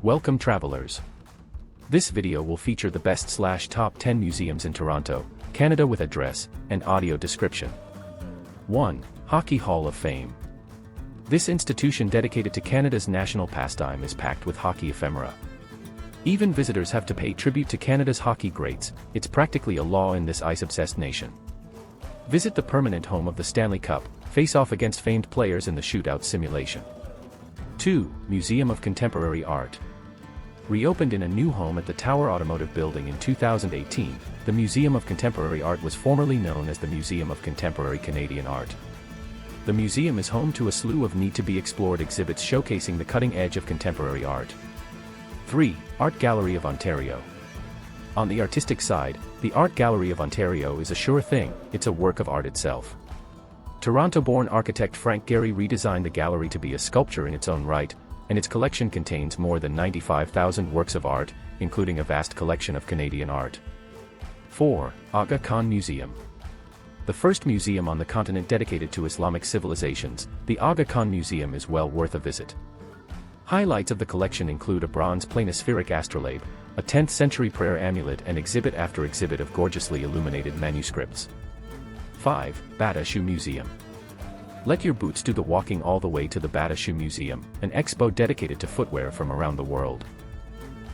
Welcome travelers. This video will feature the best/top 10 museums in Toronto, Canada with address and audio description. 1. Hockey Hall of Fame. This institution dedicated to Canada's national pastime is packed with hockey ephemera. Even visitors have to pay tribute to Canada's hockey greats. It's practically a law in this ice-obsessed nation. Visit the permanent home of the Stanley Cup, face off against famed players in the shootout simulation. 2. Museum of Contemporary Art. Reopened in a new home at the Tower Automotive Building in 2018, the Museum of Contemporary Art was formerly known as the Museum of Contemporary Canadian Art. The museum is home to a slew of need-to-be-explored exhibits showcasing the cutting edge of contemporary art. 3. Art Gallery of Ontario. On the artistic side, the Art Gallery of Ontario is a sure thing. It's a work of art itself. Toronto-born architect Frank Gehry redesigned the gallery to be a sculpture in its own right, and its collection contains more than 95,000 works of art, including a vast collection of Canadian art. 4. Aga Khan Museum. The first museum on the continent dedicated to Islamic civilizations, the Aga Khan Museum is well worth a visit. Highlights of the collection include a bronze planispheric astrolabe, a 10th century prayer amulet, and exhibit after exhibit of gorgeously illuminated manuscripts. 5. Bata Shoe Museum. Let your boots do the walking all the way to the Bata Shoe Museum, an expo dedicated to footwear from around the world.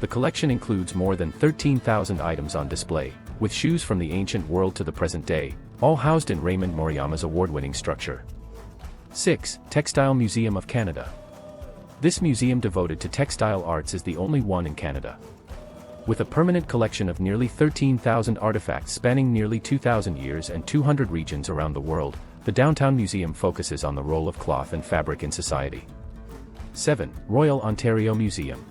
The collection includes more than 13,000 items on display, with shoes from the ancient world to the present day, all housed in Raymond Moriyama's award-winning structure. 6. Textile Museum of Canada. This museum devoted to textile arts is the only one in Canada. With a permanent collection of nearly 13,000 artifacts spanning nearly 2,000 years and 200 regions around the world, the downtown museum focuses on the role of cloth and fabric in society. 7. Royal Ontario Museum.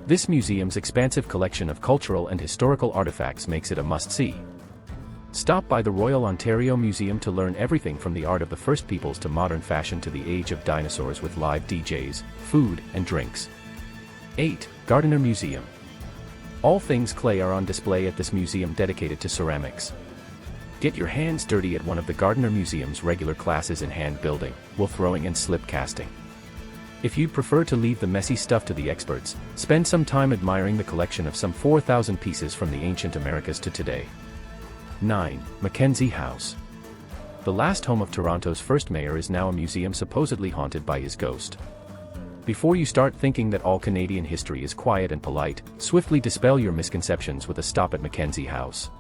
This museum's expansive collection of cultural and historical artifacts makes it a must-see. Stop by the Royal Ontario Museum to learn everything from the art of the First Peoples to modern fashion to the age of dinosaurs with live DJs, food, and drinks. 8. Gardiner Museum. All things clay are on display at this museum dedicated to ceramics. Get your hands dirty at one of the Gardiner Museum's regular classes in hand building, wool throwing and slip casting. If you'd prefer to leave the messy stuff to the experts, spend some time admiring the collection of some 4,000 pieces from the ancient Americas to today. 9. Mackenzie House. The last home of Toronto's first mayor is now a museum supposedly haunted by his ghost. Before you start thinking that all Canadian history is quiet and polite, swiftly dispel your misconceptions with a stop at Mackenzie House.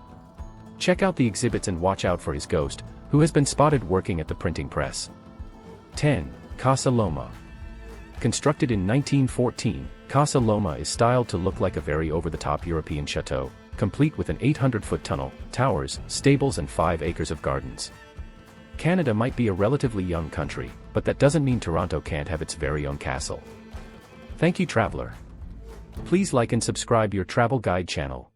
Check out the exhibits and watch out for his ghost, who has been spotted working at the printing press. 10. Casa Loma. Constructed in 1914, Casa Loma is styled to look like a very over-the-top European chateau, complete with an 800-foot tunnel, towers, stables and 5 acres of gardens. Canada might be a relatively young country, but that doesn't mean Toronto can't have its very own castle. Thank you, traveler. Please like and subscribe your travel guide channel.